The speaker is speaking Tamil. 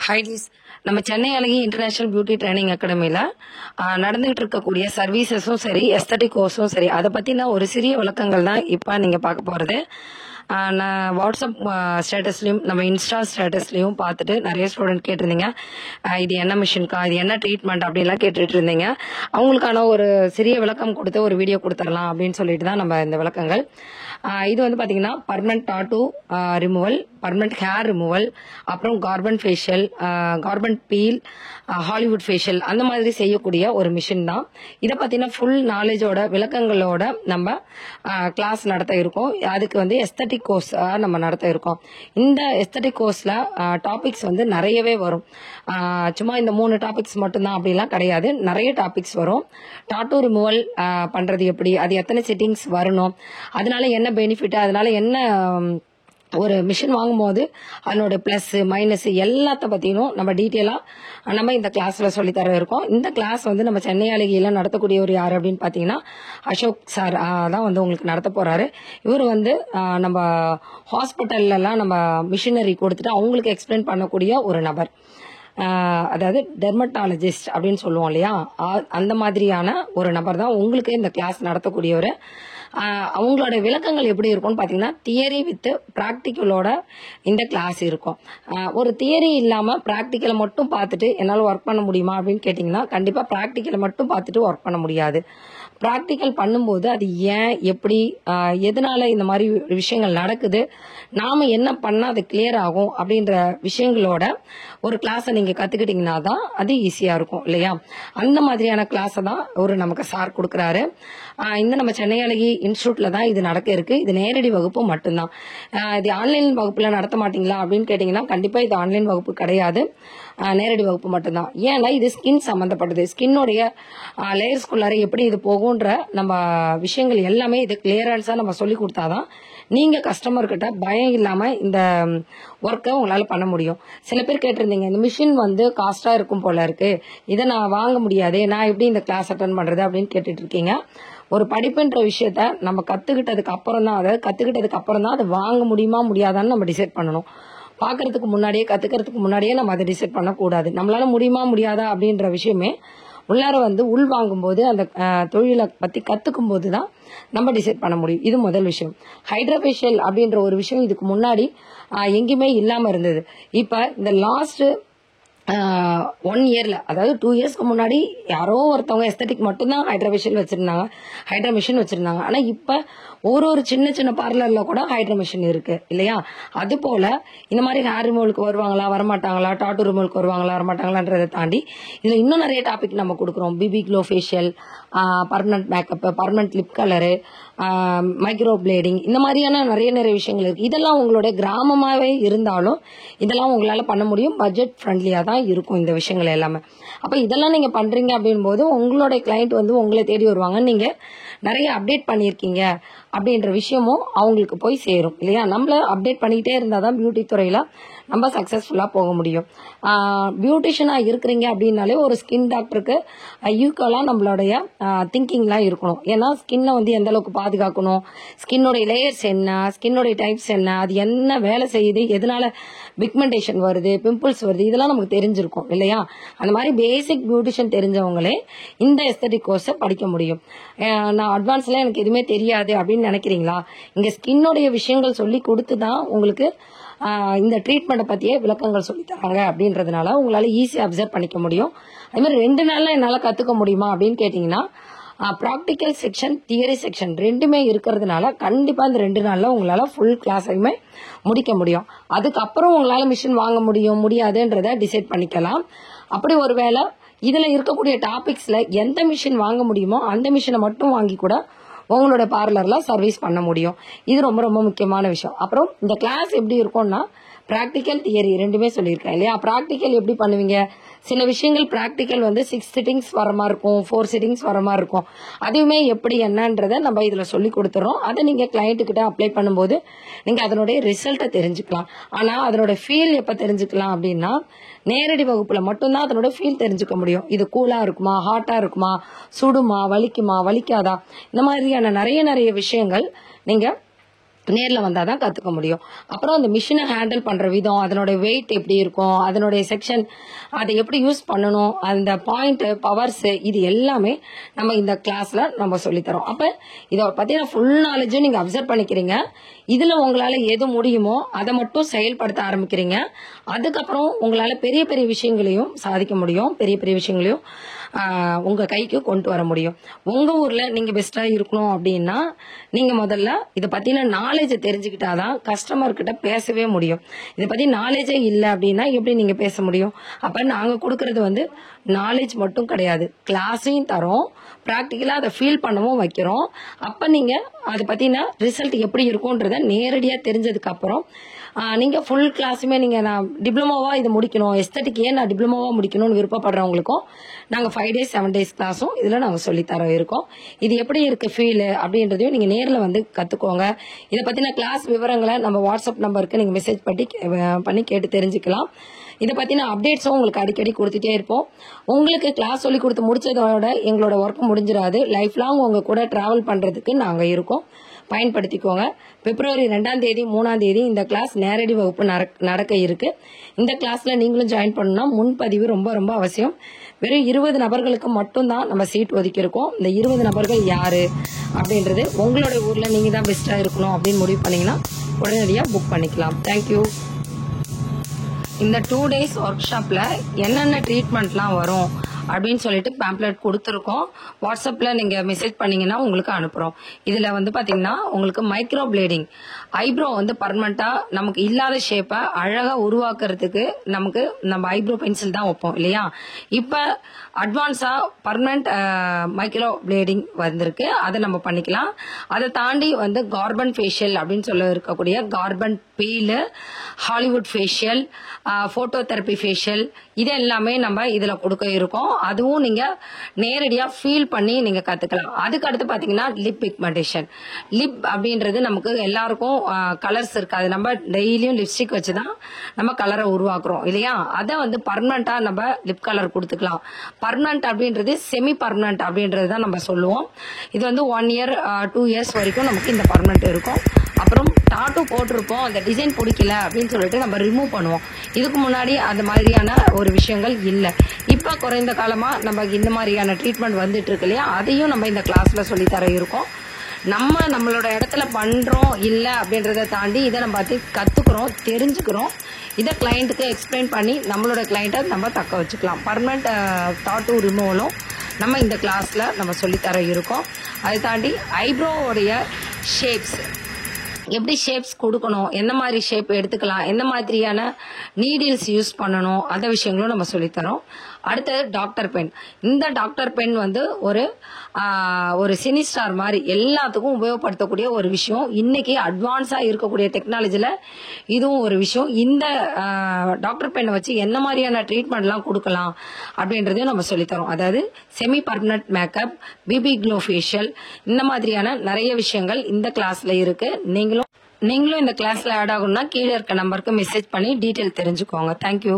ஹைடிஸ் நம்ம சென்னை அழகி இன்டர்நேஷனல் பியூட்டி ட்ரைனிங் அகாடமியில் நடந்துகிட்டு இருக்கக்கூடிய சர்வீசஸும் சரி, எஸ்தட்டிக் கோர்ஸும் சரி, அதை பற்றின ஒரு சிறிய விளக்கங்கள் தான் இப்போ நீங்கள் பார்க்க போகிறது. நான் வாட்ஸ்அப் ஸ்டேட்டஸ்லையும் நம்ம இன்ஸ்டா ஸ்டேட்டஸ்லையும் பார்த்துட்டு நிறைய ஸ்டூடெண்ட் கேட்டிருந்தீங்க, இது என்ன மிஷின்க்கா, இது என்ன ட்ரீட்மெண்ட் அப்படின்லாம் கேட்டுட்டு இருந்தீங்க. அவங்களுக்கான ஒரு சிறிய விளக்கம் கொடுத்து ஒரு வீடியோ கொடுத்துடலாம் அப்படின்னு சொல்லிட்டு தான் நம்ம இந்த விளக்கங்கள். இது வந்து பார்த்தீங்கன்னா permanent tattoo removal, permanent hair removal, அப்புறம் carbon facial, carbon peel, Hollywood facial, அந்த மாதிரி செய்யக்கூடிய ஒரு மிஷின் தான். இதை பற்றின ஃபுல் நாலேஜோட விளக்கங்களோட நம்ம கிளாஸ் நடத்த இருக்கோம். அதுக்கு வந்து எஸ்தட்டிக் கோர்ஸ் நம்ம நடத்த இருக்கோம். இந்த எஸ்தட்டிக் கோர்ஸில் டாபிக்ஸ் வந்து நிறையவே வரும். சும்மா இந்த 3 டாபிக்ஸ் மட்டும்தான் அப்படிலாம் கிடையாது, நிறைய டாபிக்ஸ் வரும். டாட்டூ ரிமூவல் பண்ணுறது எப்படி, அது எத்தனை செட்டிங்ஸ் வரணும், அதனால என்ன பெனிஃபிட், அதனால என்ன ஒரு மிஷின் வாங்கும்போது அதனோட ப்ளஸ் மைனஸ் எல்லாத்த பற்றினும் நம்ம டீட்டெயிலாக நம்ம இந்த கிளாஸில் சொல்லித்தர இருக்கோம். இந்த கிளாஸ் வந்து நம்ம சென்னை அழகியில் நடத்தக்கூடியவர் யார் அப்படின்னு பார்த்தீங்கன்னா அசோக் சார் தான் வந்து உங்களுக்கு நடத்த போகிறாரு. இவர் வந்து நம்ம ஹாஸ்பிட்டல்லாம் நம்ம மிஷினரி கொடுத்துட்டு அவங்களுக்கு எக்ஸ்பிளைன் பண்ணக்கூடிய ஒரு நபர். அதாவது டெர்மட்டாலஜிஸ்ட் அப்படின்னு சொல்லுவோம் இல்லையா, அந்த மாதிரியான ஒரு நபர் தான் உங்களுக்கு இந்த கிளாஸ் நடத்தக்கூடியவர். அவங்களோட விளக்கங்கள் எப்படி இருக்கும்னு பார்த்தீங்கன்னா தியரி வித் ப்ராக்டிக்கலோட இந்த கிளாஸ் இருக்கும். ஒரு தியரி இல்லாமல் ப்ராக்டிக்கலை மட்டும் பார்த்துட்டு என்னால் ஒர்க் பண்ண முடியுமா அப்படின்னு கேட்டிங்கன்னா கண்டிப்பாக ப்ராக்டிக்கலை மட்டும் பார்த்துட்டு ஒர்க் பண்ண முடியாது. ப்ராக்டிக்கல் பண்ணும்போது அது ஏன், எப்படி, எதனால இந்த மாதிரி விஷயங்கள் நடக்குது, நாம் என்ன பண்ணால் அது கிளியர் ஆகும் அப்படின்ற விஷயங்களோட ஒரு கிளாஸை நீங்கள் கற்றுக்கிட்டிங்கன்னா தான் அது ஈஸியாக இருக்கும் இல்லையா. அந்த மாதிரியான கிளாஸை தான் ஒரு நமக்கு சார் கொடுக்குறாரு. இந்த நம்ம சென்னை அழகி இன்ஸ்டியூட்ல தான் இது நடக்க இருக்கு. இது நேரடி வகுப்பு மட்டும்தான். இது ஆன்லைன் வகுப்புல நடத்த மாட்டீங்களா அப்படின்னு கேட்டீங்கன்னா கண்டிப்பா இது ஆன்லைன் வகுப்பு கிடையாது, நேரடி வகுப்பு மட்டும்தான். ஏன்னா இது ஸ்கின் சம்பந்தப்பட்டது. ஸ்கின்னுடைய லேயர்ஸ்குள்ளார எப்படி இது போகுன்ற நம்ம விஷயங்கள் எல்லாமே இது கிளியரன்ஸா நம்ம சொல்லி கொடுத்தாதான் நீங்க கஸ்டமர் கிட்ட பயம் இல்லாம இந்த ஒர்க்கை உங்களால பண்ண முடியும். சில பேர் கேட்டிருந்தீங்க, இந்த மிஷின் வந்து காஸ்டா இருக்கும் போல இருக்கு, இதை நான் வாங்க முடியாது, நான் எப்படி இந்த கிளாஸ் அட்டன் பண்றது அப்படின்னு கேட்டுட்டு இருக்கீங்க. ஒரு படிப்புன்ற விஷயத்த நம்ம கத்துக்கிட்டதுக்கு அப்புறம் தான், அதாவது கத்துக்கிட்டதுக்கு அப்புறம் தான் அதை வாங்க முடியுமா முடியாதான்னு நம்ம டிசைட் பண்ணணும். பாக்குறதுக்கு முன்னாடியே, கத்துக்கிறதுக்கு முன்னாடியே நம்ம அதை டிசைட் பண்ணக்கூடாது. நம்மளால முடியுமா முடியாதா அப்படின்ற விஷயமே உள்ளார வந்து உள் வாங்கும்போது, அந்த தொழிலை பத்தி கத்துக்கும் போது தான் நம்ம டிசைட் பண்ண முடியும். இது முதல் விஷயம். ஹைட்ராஃபேஷியல் அப்படின்ற ஒரு விஷயம் இதுக்கு முன்னாடி எங்கேயுமே இல்லாம இருந்தது. இப்ப இந்த லாஸ்ட் 1 இயர்ல, அதாவது 2 இயர்ஸ்க்கு முன்னாடி யாரோ ஒருத்தவங்க எஸ்தட்டிக் மட்டும்தான் ஹைட்ராஃபேஷியல் வச்சிருந்தாங்க, ஹைட்ரா மிஷின் வச்சிருந்தாங்க. ஆனா இப்ப ஒரு சின்ன சின்ன பார்லர்ல கூட ஹைட்ரா மிஷின் இருக்கு இல்லையா. அது போல இந்த மாதிரி ஹேர் ரிமூவலுக்கு வருவாங்களா வரமாட்டாங்களா, டாட்டூ ரிமூவலுக்கு வருவாங்களா வரமாட்டாங்களான்றதை தாண்டி இதுல இன்னும் நிறைய டாபிக் நம்ம கொடுக்குறோம். BB glow facial, permanent makeup, permanent lip colour, microblading, இந்த மாதிரியான நிறைய விஷயங்கள் இருக்கு. இதெல்லாம் உங்களோட கிராமமாவே இருந்தாலும் இதெல்லாம் உங்களால பண்ண முடியும். பட்ஜெட் ஃப்ரெண்ட்லியா தான் இருக்கும் இந்த விஷயங்கள் எல்லாமே. அப்ப இதெல்லாம் நீங்க பண்றீங்க அப்படின் போது உங்களுடைய கிளைண்ட் வந்து உங்களை தேடி வருவாங்க. நீங்க நிறைய அப்டேட் பண்ணியிருக்கீங்க அப்படின்ற விஷயமும் அவங்களுக்கு போய் சேரும் இல்லையா. நம்மள அப்டேட் பண்ணிக்கிட்டே இருந்தாதான் பியூட்டி துறையில நம்ம சக்சஸ்ஃபுல்லா போக முடியும். பியூட்டிஷியனா இருக்கிறீங்க அப்படின்னாலே ஒரு ஸ்கின் டாக்டருக்கு ஈக்குவலா நம்மளுடைய திங்கிங்லாம் இருக்கணும். ஏன்னா ஸ்கின்னை வந்து எந்த அளவுக்கு பாதுகாக்கணும், ஸ்கின்னோடைய லேயர்ஸ் என்ன, ஸ்கின்னோடைய டைப்ஸ் என்ன, அது என்ன வேலை செய்யுது, எதனால பிக்மெண்டேஷன் வருது, பிம்பிள்ஸ் வருது, இதெல்லாம் நமக்கு தெரிஞ்சிருக்கும் இல்லையா. அந்த மாதிரி பேசிக் பியூட்டிஷியன் தெரிஞ்சவங்களே இந்த எஸ்தட்டிக் கோர்ஸை படிக்க முடியும். நான் அட்வான்ஸ்ல எனக்கு எதுவுமே தெரியாது அப்படின்னு நினைக்கிறீங்களா, இங்க ஸ்கின்னோடைய விஷயங்கள் சொல்லி கொடுத்து தான் உங்களுக்கு இந்த ட்ரீட்மெண்ட்டை பற்றியே விளக்கங்கள் சொல்லி தராங்க. அப்படின்றதுனால உங்களால ஈஸியாக அப்சர்வ் பண்ணிக்க முடியும். அதே மாதிரி 2 நாள்ல என்னால் கற்றுக்க முடியுமா அப்படின்னு கேட்டிங்கன்னா ப்ராக்டிக்கல் செக்ஷன், தியரி செக்ஷன் ரெண்டுமே இருக்கிறதுனால கண்டிப்பாக இந்த 2 நாளில் உங்களால் ஃபுல் கிளாஸையுமே முடிக்க முடியும். அதுக்கப்புறம் உங்களால் மிஷின் வாங்க முடியாதுன்றதை டிசைட் பண்ணிக்கலாம். அப்படி ஒருவேளை இதில் இருக்கக்கூடிய டாபிக்ஸில் எந்த மிஷின் வாங்க முடியுமோ அந்த மிஷினை மட்டும் வாங்கி கூட உங்களோட பார்லர்ல சர்வீஸ் பண்ண முடியும். இது ரொம்ப ரொம்ப முக்கியமான விஷயம். அப்புறம் இந்த கிளாஸ் எப்படி இருக்கும்னா பிராக்டிக்கல், தியரி ரெண்டுமே சொல்லியிருக்கேன் இல்லையா. பிராக்டிக்கல் எப்படி பண்ணுவீங்க, சில விஷயங்கள் பிராக்டிக்கல் வந்து 6 சிட்டிங்ஸ் வர மாதிரி இருக்கும், 4 சிட்டிங்ஸ் வர மாதிரி இருக்கும். அதுவுமே எப்படி என்னன்றதை நம்ம இதுல சொல்லி கொடுத்துறோம். அதை நீங்க கிளைண்ட் கிட்ட அப்ளை பண்ணும்போது நீங்க அதனுடைய ரிசல்ட்டை தெரிஞ்சுக்கலாம். ஆனா அதனோட ஃபீல் எப்ப தெரிஞ்சுக்கலாம் அப்படின்னா நேரடி வகுப்புல மட்டும்தான் அதனோட ஃபீல் தெரிஞ்சுக்க முடியும். இது கூலா இருக்குமா, ஹாட்டா இருக்குமா, சுடுமா, வலிக்குமா, வலிக்காதா, இந்த மாதிரியான நிறைய விஷயங்கள் நீங்க நேர்ல வந்தாதான் கத்துக்க முடியும். அப்புறம் அந்த மிஷினை ஹேண்டில் பண்ற விதம், அதனுடைய வெயிட் எப்படி இருக்கும், அதனுடைய செக்ஷன், அதை எப்படி யூஸ் பண்ணணும், அந்த பாயிண்ட் பவர்ஸ், இது எல்லாமே நம்ம இந்த கிளாஸ்ல நம்ம சொல்லித்தரோம். அப்ப இதை பத்தின ஃபுல் நாலேஜும் நீங்க அப்சர்வ் பண்ணிக்கிறீங்க. இதுல உங்களால எது முடியுமோ அதை மட்டும் செயல்படுத்த ஆரம்பிக்கிறீங்க. அதுக்கப்புறம் உங்களால பெரிய பெரிய விஷயங்களையும் சாதிக்க முடியும். பெரிய பெரிய விஷயங்களையும் உங்க கைக்கு கொண்டு வர முடியும். உங்க ஊர்ல நீங்க பெஸ்டா இருக்கணும் அப்படின்னா நீங்க முதல்ல இதை பத்தின நாலேஜை தெரிஞ்சுக்கிட்டாதான் கஸ்டமர் கிட்ட பேசவே முடியும். இதை பத்தி நாலேஜே இல்லை அப்படின்னா எப்படி நீங்க பேச முடியும்? அப்ப நாங்க கொடுக்கறது நாலேஜ் மட்டும் கிடையாது, கிளாஸையும் தரோம், ப்ராக்டிக்கலா அதை ஃபீல் பண்ணவும் வைக்கிறோம். அப்ப நீங்க அதை பத்தின ரிசல்ட் எப்படி இருக்கும்ன்றத நேரடியா தெரிஞ்சதுக்கு அப்புறம் நீங்க ஃபுல் கிளாஸுமே நீங்க நான் டிப்ளமோவா இதை முடிக்கணும், எஸ்தட்டிக் ஏன் நான் டிப்ளமோவா முடிக்கணும்னு விருப்பப்படுறவங்களுக்கும் நாங்க 5 days 7 days கிளாஸும் இதுல நாங்க சொல்லித்தர இருக்கோம். இது எப்படி இருக்கு ஃபீல் அப்படின்றதையும் நீங்க நேர்ல வந்து கத்துக்கோங்க. இதை பத்தின கிளாஸ் விவரங்களை நம்ம வாட்ஸ்அப் நம்பருக்கு நீங்க மெசேஜ் பண்ணி கேட்டு தெரிஞ்சுக்கலாம். இதை பத்தின அப்டேட்ஸும் உங்களுக்கு அடிக்கடி கொடுத்துட்டே இருப்போம். உங்களுக்கு கிளாஸ் சொல்லி கொடுத்து முடிச்சதோட எங்களோட ஒர்க் முடிஞ்சிடாது. லைஃப் லாங் உங்க கூட டிராவல் பண்றதுக்கு நாங்க இருக்கோம், பயன்படுத்திக்கோங்க. February 2ஆம் தேதி 3ஆம் தேதி இந்த கிளாஸ் நேரடி வகுப்பு நடக்க இருக்கு. இந்த கிளாஸ்ல நீங்களும் ஜாயின் பண்ணணும்னா முன்பதிவு ரொம்ப ரொம்ப அவசியம். வெறும் 20 நபர்களுக்கு மட்டும்தான் நம்ம சீட் ஒதுக்கி இருக்கோம். இந்த 20 நபர்கள் யாரு அப்படின்றது உங்களோட ஊர்ல நீங்க தான் பெஸ்டா இருக்கணும் அப்படின்னு முடிவு பண்ணீங்கன்னா உடனடியாக புக் பண்ணிக்கலாம். தேங்க்யூ. இந்த 2 days ஒர்க் ஷாப்ல என்னென்ன ட்ரீட்மெண்ட்லாம் வரும் அப்படின்னு சொல்லிட்டு பேம்ப்ளெட் கொடுத்துருக்கோம். வாட்ஸ்அப்ல நீங்க மெசேஜ் பண்ணீங்கன்னா உங்களுக்கு அனுப்புறோம். இதுல பாத்தீங்கன்னா உங்களுக்கு மைக்ரோ பிளேடிங், ஐப்ரோ பர்மனண்டா நமக்கு இல்லாத ஷேப்பை அழகா உருவாக்குறதுக்கு நம்ம ஐப்ரோ பென்சில் தான் வைப்போம் இல்லையா? இப்ப அட்வான்ஸா பர்மனன்ட் மைக்ரோ பிளேடிங் வந்திருக்கு, அதை நம்ம பண்ணிக்கலாம். அதை தாண்டி கார்பன் ஃபேஷியல் அப்படின்னு சொல்ல இருக்கக்கூடிய carbon peel, Hollywood facial, photo therapy facial, இது எல்லாமே நம்ம இதுல கொடுக்க இருக்கோம். அதுவும் நீங்க நேரடியா ஃபீல் பண்ணி நீங்க கத்துக்கலாம். அதுக்கு அடுத்து பாத்தீங்கன்னா லிப் பிக்மெண்டேஷன். லிப் அப்படின்றது நமக்கு எல்லாருக்கும் கலர்ஸ் இருக்காது, நம்ம டெய்லியும் லிப்ஸ்டிக் வச்சுதான் நம்ம கலரை உருவாக்குறோம் இல்லையா? அதை பர்மனண்டா நம்ம லிப் கலர் கொடுத்துக்கலாம். பர்மனன்ட் அப்படின்றது செமி பர்மனன்ட் அப்படின்றது தான் நம்ம சொல்லுவோம். இது 1 year 2 years வரைக்கும் நமக்கு இந்த பர்மனன்ட் இருக்கும். அப்புறம் டாட்டூ போட்டிருப்போம், அந்த டிசைன் பிடிக்கல அப்படின்னு சொல்லிட்டு நம்ம ரிமூவ் பண்ணுவோம். இதுக்கு முன்னாடி அந்த மாதிரியான ஒரு விஷயங்கள் இல்லை. இப்ப குறைந்த காலமா நம்ம இந்த மாதிரியான ட்ரீட்மெண்ட் வந்துட்டு இருக்கு இல்லையா? அதையும் நம்ம இந்த கிளாஸ்ல சொல்லித்தர இருக்கோம். நம்மளோட இடத்துல பண்றோம் இல்ல அப்படின்றத தாண்டி இதை நம்ம கத்துக்கிறோம், தெரிஞ்சுக்கிறோம். இதை கிளைண்ட்டுக்கு எக்ஸ்பிளைன் பண்ணி நம்மளோட கிளைண்ட்டை நம்ம தக்க வச்சுக்கலாம். பர்மனன்ட் டாட்டூ ரிமூவலும் நம்ம இந்த கிளாஸ்ல நம்ம சொல்லித்தர இருக்கோம். அதை தாண்டி ஐப்ரோவுடைய ஷேப்ஸ், எப்படி ஷேப்ஸ் கொடுக்கணும், எந்த மாதிரி ஷேப் எடுத்துக்கலாம், எந்த மாதிரியான நீடில்ஸ் யூஸ் பண்ணணும், அந்த விஷயங்களும் நம்ம சொல்லித்தரோம். அடுத்தது டாக்டர் பென். இந்த டாக்டர் பென் ஒரு சினி ஸ்டார் மாதிரி எல்லாத்துக்கும் உபயோகப்படுத்தக்கூடிய ஒரு விஷயம். இன்னைக்கு அட்வான்ஸா இருக்கக்கூடிய டெக்னாலஜில இதுவும் ஒரு விஷயம். இந்த டாக்டர் பெண்ணை வச்சு என்ன மாதிரியான ட்ரீட்மெண்ட்லாம் கொடுக்கலாம் அப்படின்றதையும் நம்ம சொல்லித்தரோம். அதாவது semi permanent makeup, BB glow facial, இந்த மாதிரியான நிறைய விஷயங்கள் இந்த கிளாஸ்ல இருக்கு. நீங்களும் இந்த கிளாஸ்ல ஆட் ஆகணும்னா கீழே இருக்க நம்பருக்கு மெசேஜ் பண்ணி டீட்டெயில் தெரிஞ்சுக்கோங்க. தேங்க்யூ.